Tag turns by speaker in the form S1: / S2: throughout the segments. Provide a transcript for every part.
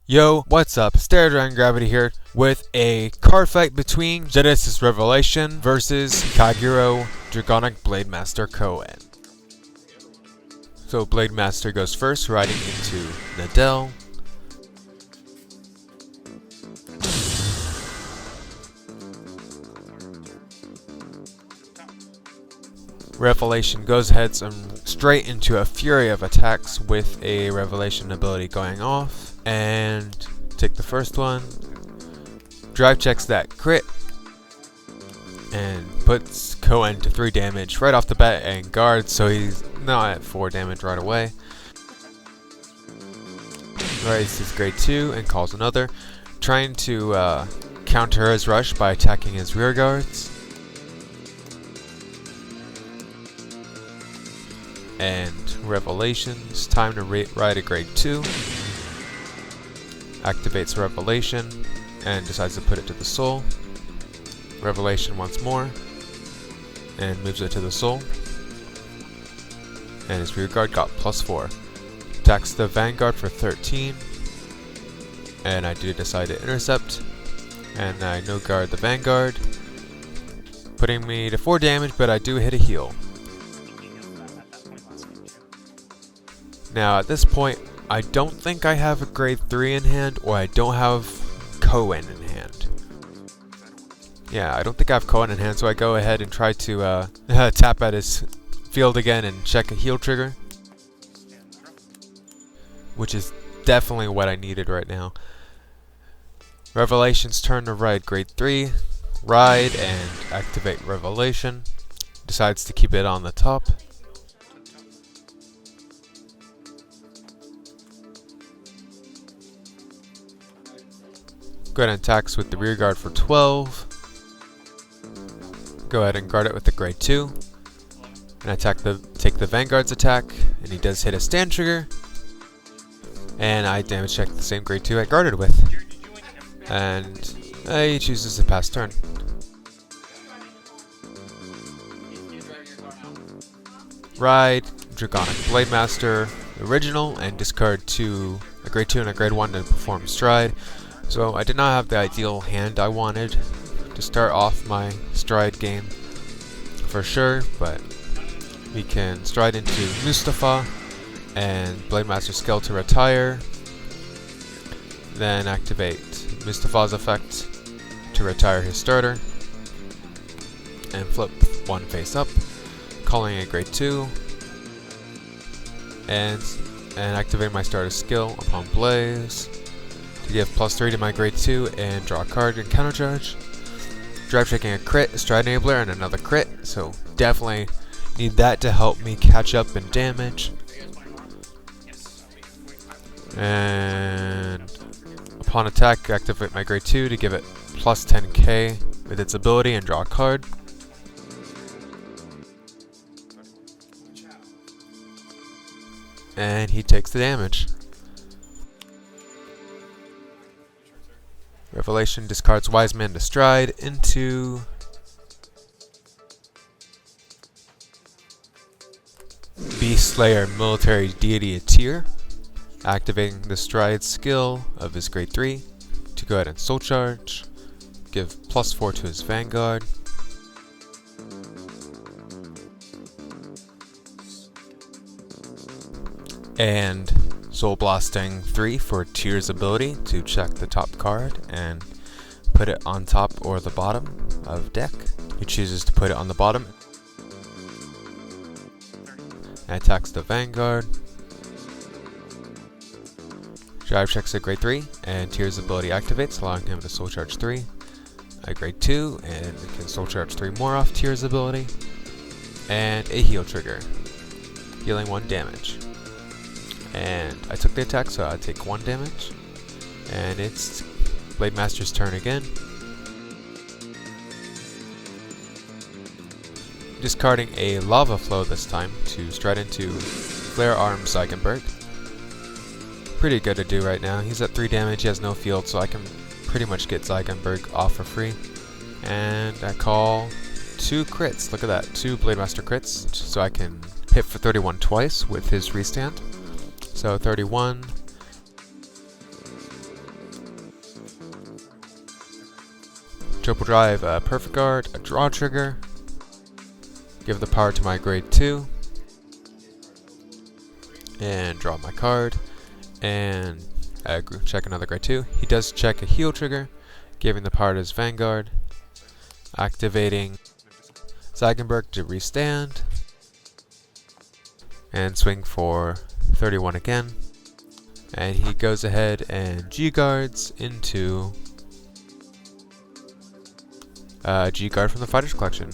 S1: Yo, what's up? StereoDragonGravity here with a card fight between Genesis Revelation versus Kagero Dragonic Blademaster Cohen. So Blademaster goes first, riding into Nadell. Revelation goes ahead straight into a fury of attacks with a Revelation ability going off. And take the first one. Drive checks that crit. And puts Cohen to 3 damage right off the bat and guards, so he's now at 4 damage right away. Raises his grade 2 and calls another, trying to counter his rush by attacking his rear guards. And Revelation's time to ride a grade 2. Activates Revelation and decides to put it to the soul. Revelation once more and moves it to the soul. And his rear guard got +4. Attacks the Vanguard for 13. And I do decide to intercept. And I no guard the Vanguard, putting me to 4 damage, but I do hit a heal. Now at this point, I don't think I have a grade 3 in hand, or I don't have Cohen in hand. Yeah, I don't think I have Cohen in hand, so I go ahead and try to tap at his field again and check a heal trigger, which is definitely what I needed right now. Revelation's turn to ride grade 3, ride and activate Revelation, decides to keep it on the top. Go ahead and attacks with the rear guard for 12. Go ahead and guard it with the grade 2. And take the Vanguard's attack, and he does hit a stand trigger. And I damage check the same grade 2 I guarded with. And he chooses to pass turn. Ride Dragonic Blademaster original and discard a grade 2 and a grade 1 to perform stride. So I did not have the ideal hand I wanted to start off my stride game for sure, but we can stride into Mustafa and Blademaster skill to retire, then activate Mustafa's effect to retire his starter, and flip one face up, calling a grade 2, and activate my starter skill upon Blaze to give +3 to my grade 2 and draw a card and countercharge. Drive checking a crit, stride enabler, and another crit, so definitely need that to help me catch up in damage. And upon attack, activate my grade 2 to give it +10k with its ability and draw a card. And he takes the damage. Revelation discards Wise Man to stride into Beast Slayer Military Deity Tier, activating the stride skill of his grade 3 to go ahead and soul charge, give +4 to his Vanguard, and Soul Blasting 3 for Tier's ability to check the top card and put it on top or the bottom of deck. He chooses to put it on the bottom and attacks the Vanguard. Drive checks at grade 3 and Tier's ability activates, allowing him to soul charge 3 at grade 2, and he can soul charge 3 more off Tier's ability, and a heal trigger, healing 1 damage. And I took the attack, so I take 1 damage. And it's Blademaster's turn again. Discarding a Lava Flow this time to stride into Flare Arm Zygenberg. Pretty good to do right now. He's at 3 damage, he has no field, so I can pretty much get Zygenberg off for free. And I call 2 crits. Look at that, 2 Blademaster crits, so I can hit for 31 twice with his restand. So 31, Triple drive a Perfect Guard, a draw trigger, give the power to my grade 2, and draw my card, and check another grade 2. He does check a heal trigger, giving the power to his Vanguard, activating Zagenberg to restand, and swing for 31 again. And he goes ahead and G-Guards into G-Guard from the Fighters Collection.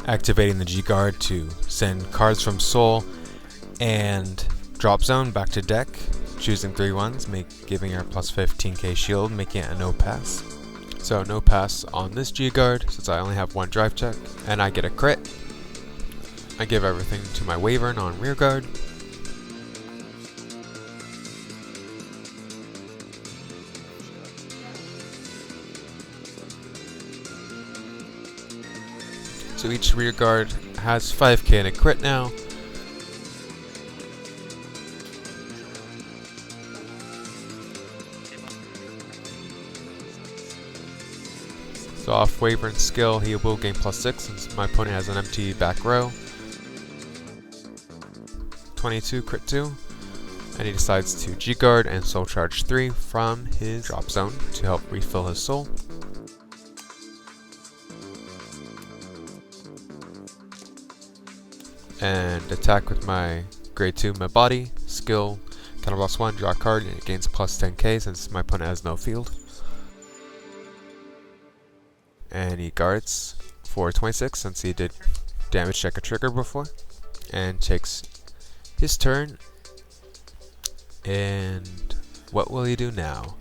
S1: Activating the G-Guard to send cards from Soul and Drop Zone back to deck, choosing 3 ones, giving her plus 15k shield, making it a no pass. So no pass on this G-Guard, since I only have 1 drive check, and I get a crit. I give everything to my Wyvern on rear guard. So each rear guard has 5k and a crit now. So off Wyvern's skill, he will gain plus 6 since my opponent has an empty back row. 22 crit 2, and he decides to G-Guard and Soul Charge 3 from his drop zone to help refill his soul. And attack with my grade 2 my body skill, counterblast 1, draw a card, and it gains plus 10k since my opponent has no field. And he guards for 26 since he did damage check a trigger before, and takes his turn. And what will he do now?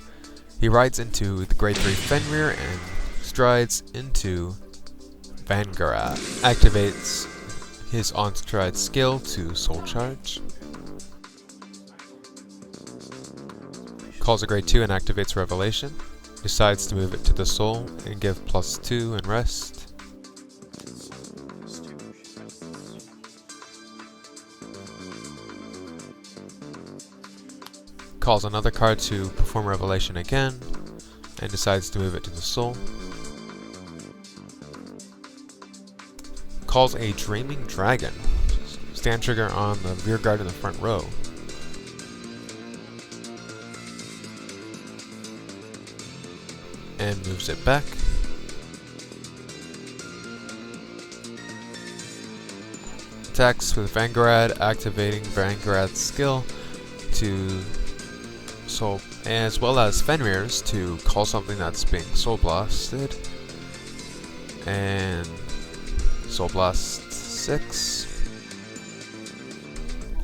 S1: He rides into the grade 3 Fenrir and strides into Vanguard. Activates his on-stride skill to Soul Charge. Calls a grade 2 and activates Revelation. Decides to move it to the Soul and give plus 2 and rest. Calls another card to perform Revelation again and decides to move it to the Soul. Calls a Dreaming Dragon. Stand trigger on the rear guard in the front row. And moves it back. Attacks with Vanguard, activating Vanguard's skill to Soul, as well as Fenrir's to call something that's being Soul Blasted. And Soul Blast 6.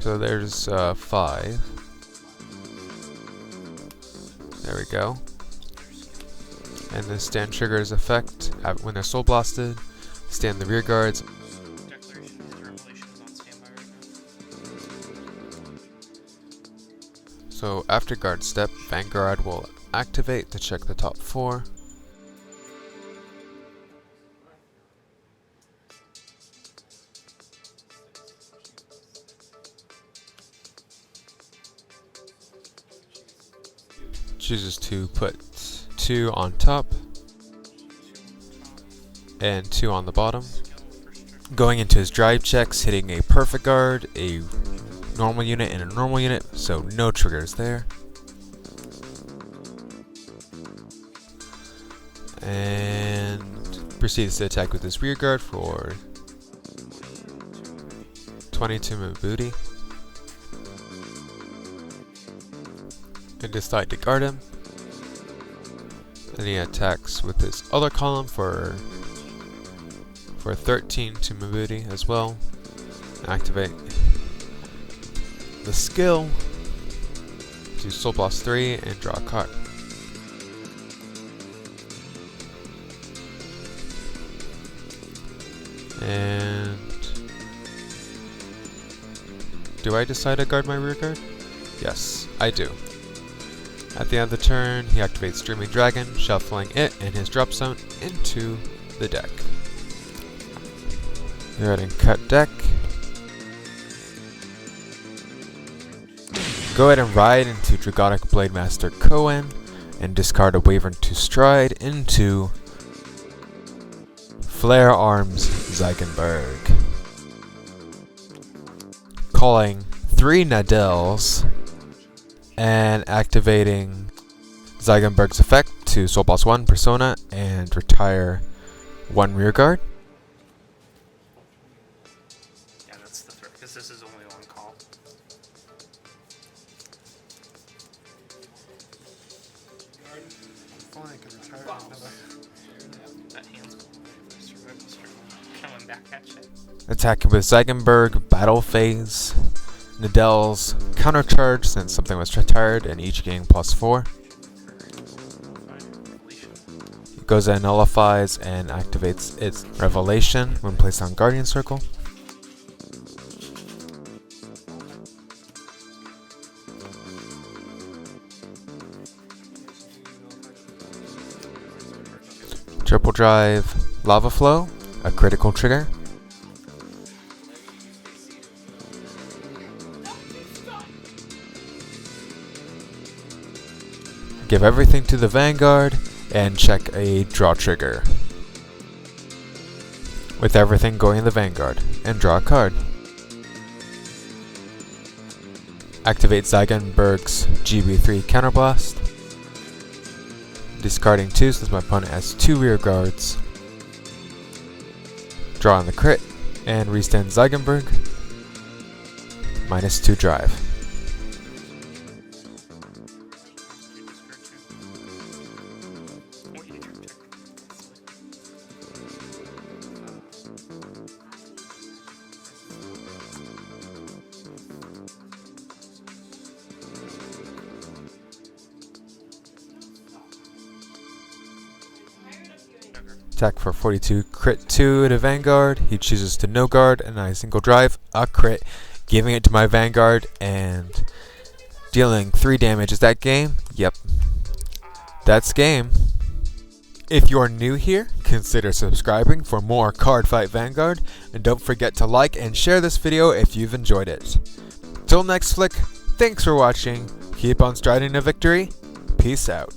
S1: So there's 5. There we go. And then stand triggers effect when they're Soul Blasted. Stand the rear guards.
S2: Declaration of Revelation is on standby right now.
S1: So after guard step, Vanguard will activate to check the top 4. Chooses to put 2 on top and 2 on the bottom. Going into his drive checks, hitting a Perfect Guard, a normal unit, and a normal unit, so no triggers there. And proceeds to attack with his rear guard for 22 Mabooty. And decide to guard him. And he attacks with his other column for 13 to Mabooty as well. Activate the skill to Soul Blast 3 and draw a card. And do I decide to guard my rear guard? Yes, I do. At the end of the turn, he activates Streaming Dragon, shuffling it and his drop zone into the deck. Go ahead and cut deck. Go ahead and ride into Dragonic Blademaster Cohen and discard a Wyvern to Stride into Flare Arms Zygenberg. Calling 3 Nadels and activating Zygenberg's effect to Soul Boss 1 Persona and retire 1 Rearguard.
S2: Yeah, that's the threat, because this is only one call. That hand's going away for survival struggle. Coming back at you.
S1: Attacking with Zygenberg, Battle Phase, Nadel's Countercharge since something was retired and each gain +4. He goes and nullifies and activates its Revelation when placed on Guardian Circle. Triple Drive, Lava Flow, a critical trigger. Give everything to the Vanguard and check a draw trigger. With everything going in the Vanguard, and draw a card. Activate Zygenberg's GB3 Counterblast. Discarding 2 since my opponent has 2 rear guards. Draw on the crit, and restand Zygenberg. -2 drive. Attack for 42, crit 2 to Vanguard. He chooses to no guard, and I single drive a crit, giving it to my Vanguard and dealing 3 damage. Is that game? Yep. That's game. If you're new here, consider subscribing for more Cardfight Vanguard, and don't forget to like and share this video if you've enjoyed it. Till next flick, thanks for watching, keep on striding to victory, peace out.